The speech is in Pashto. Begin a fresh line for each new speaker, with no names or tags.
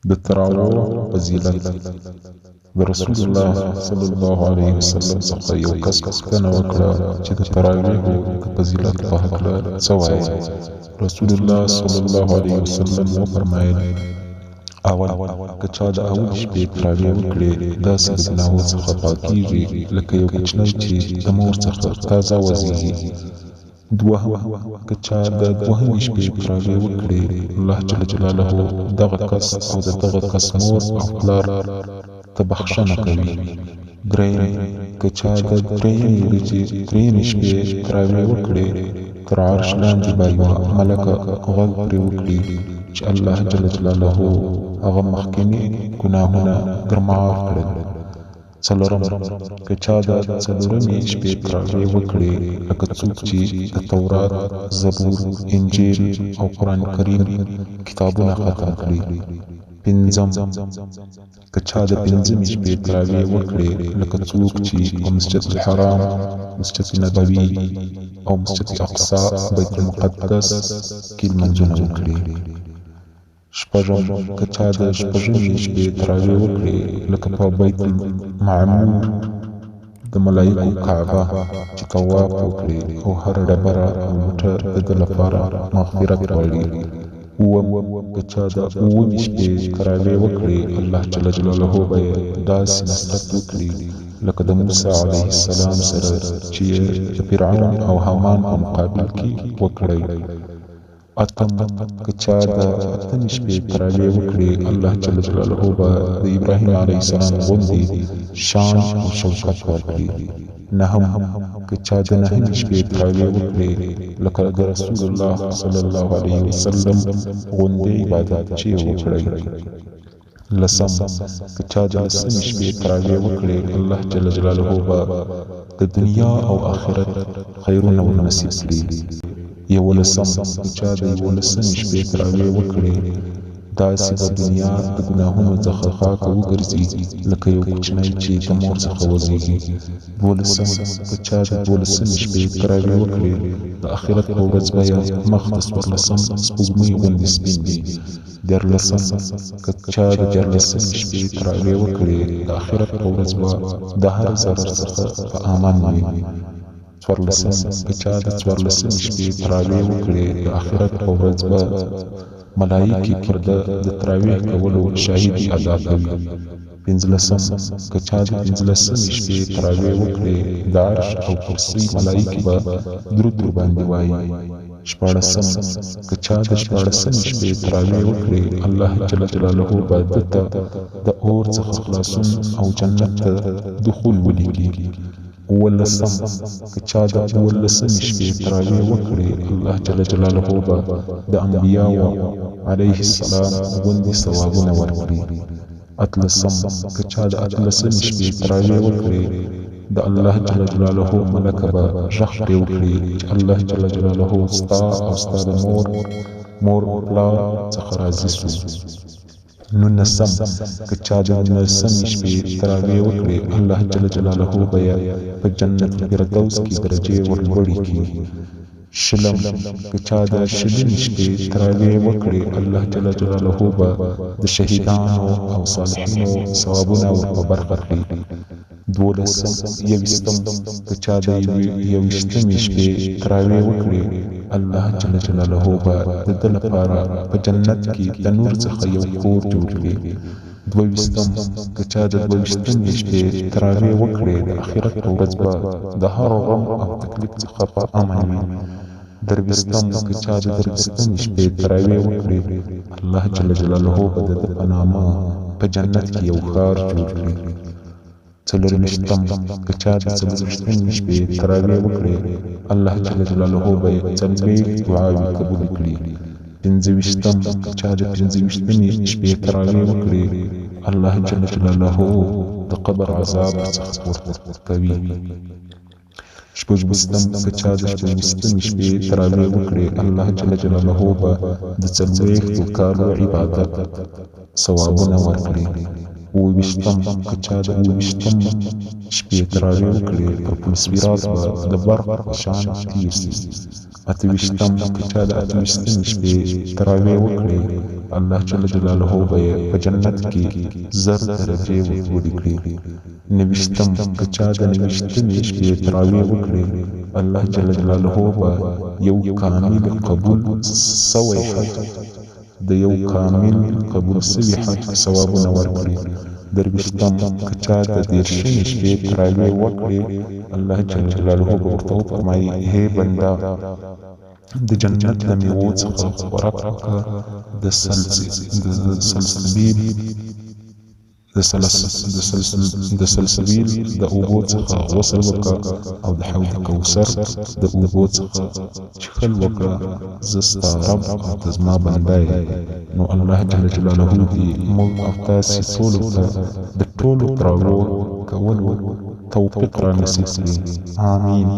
د تراویح فضیلت. د رسول الله صلی الله علیه وسلم څخه یو کس پوښتنه وکړه چې د تراویحو د فضیلت په هکله څه وایي. رسول الله صلی الله علیه وسلم وفرمایل: اول که چا د اول شپې تراویح وکړي داسې د ګناهو څخه پاکیږي لکه یو کوچنی چې د مور څخه تازه وزیږي. دوهم که چا د دوهمې شپې تراویح وکړي الله جل جلاله دغه کس او د دغه کس مور او پلار ته بخښنه کوي. دریم که چا د درېیمې شپې تراویح وکړي تر عرش لاندې به یوه ملکه غږ پرې وکړي چې الله جل جلاله هغه مخکیني ګناهونه در معاف کړل. څلورم که چا د څلورمې شپې تراویح وکړي لکه څوک چې د تورات، زبور، انجیل او قرآن کریم کتابونه ختم کړي. پنځم که چا د پنځمې شپې تراویح وکړي لکه څوک چې په مسجد الحرام، مسجد نبوي او مسجد اقصی بیت المقدس کې لمونځونه وکړي. شپږم که چا د شپږمې شپې تراویح وکړي لکه په بیت المعمور د ملایکو کعبه چې طواف وکړي او هر ډبره او بوټه د ده لپاره مغفرت غواړي. اووم که چا د اوومې شپې تراویح وکړي الله جل جلاله به یې داسې نصرت وکړي لکه د موسی علیه السلام سره چې د فرعون او حامان په مقابل کې وکړی. اتم که چا د اتمې شپې تراویح وکړي الله جل جلاله به د ابراهیم علیه السلام غوندې شان او شوکت ورکړي. نهم که چا د نهمې شپې تراویح وکړي لکه د رسول الله صلی الله علیه وسلم غوندې عبادت چې وکړی. لسم که چا د لسمې شپې تراویح وکړي الله جل جلاله به د دنیا او آخرت خیرونه ورنصیب کړي. یولسم که چا د یولسمې شپې تراویح وکړي داسې په دنیا د ګناهونو څخه پاکه وګرځي لکه یو کوچنی چې د مور څخه وزیږي. دولسم که چا د دولسمې شپې تراویح وکړي د آخرت په ورځ به یې مخ د څوارلسم سپوږمۍ غوندې سپین وي. دیارلسم که چا د دیارلسمې شپې تراویح وکړي د آخرت په ورځ به د هر ضرر څخه په امان وي. څوارلسم که چا د څوارلسمې شپې تراویح وکړي د آخرت په ورځ به ملایکې پر ده د تراویح کولو شاهدي ادا کوي. پنځلسم که چا د پنځلسمې شپې تراویح وکړي د عرش او کرسۍ ملایکې به درود ورباندې وایي. شپاړسم که چا د شپاړسمې شپې تراویح وکړي الله جل جلاله به ده ته د اور څخه خلاصون او جنت ته دخول ولیکي. اوولسم که چا د اوولسمې شپې تراویح وکړي الله جل جلاله به د انبیاءو علیه السلام غوندې ثوابونه ورکړي. اتلسم که چا د اتلسمې شپې تراویح وکړي د الله جل جلاله ملکه به غږ پرې وکړي چې الله جل جلاله ستا او ستا د مور او پلار څخه راضي سو. نولسم که چا د نولسمې شپې تراویح وکړي الله جل جلاله به یې په جنت فردوس کې درجې ورلوړې کړي. شلم که چا د شلمې شپې تراویح وکړي الله جل جلاله به د شهیدانو او صالحینو ثوابونه ور په برخه کړي. دولسم یویشتم که چا د یویشتمې شپې تراویح وکړي الله جل جلاله به د ده لپاره په جنت کې د نور څخه یو کور جوړ کړي. دویشتم که چا د دویشتمې شپې تراویح وکړي د آخرت په ورځ به د هر غم او تکلیف څخه په امن وي. درویشتم که چا د درویشتمې شپې تراویح وکړي الله جل جلاله به د ده په نامه په جنت کې یو ښار جوړ کړي. څلرویشتم که چا د څلرویشتمې شپې تراویح وکړي الله جل جلاله به یې څلوېښت دعاوې قبول کړي. پنځه-ویشتم که چا د پنځه-ویشتمې شپې تراویح وکړي الله جل جلاله د قبر عذاب څخه پورته کوي. شپږ-ویشتم که چا د شپږ-ویشتمې شپې تراویح وکړي الله جل جلاله به د څلوېښتو کالو عبادت ثوابونه ورکړي. اووه-ویشتم که چا د اووه-ویشتم شپې تراویح وکړي پر پل صراط به د برق په شان تېر شي. اته-ویشتم که چا د اته-ویشتمې شپې تراویح وکړي الله جل جلاله به په جنت کې زر درجې ورکړي کړي. نوشتم که چا د نوشتمې شپې تراویح وکړي، الله جل جلاله به یو کامل قبول سوی حج د یو کامل قبول سوی حج ثوابونه ورکړي. درویشتم که چا د دیرشمې شپې تراویح وکړي، الله جل جلاله به ورته وفرمایي هی بنده د جنت د میوو څخه خوراک وکړه، د سلسبیل د اوبو څخه غسل وکړه او د حوض کوثر د اوبو څخه څښل وکړه. زه ستا رب او ته زما بنده یې. نو الله جل جلاله دې موږ او تاسې ټولو ته د ټولو تراویحو کولو توفیق را نصیب کړي. آمین.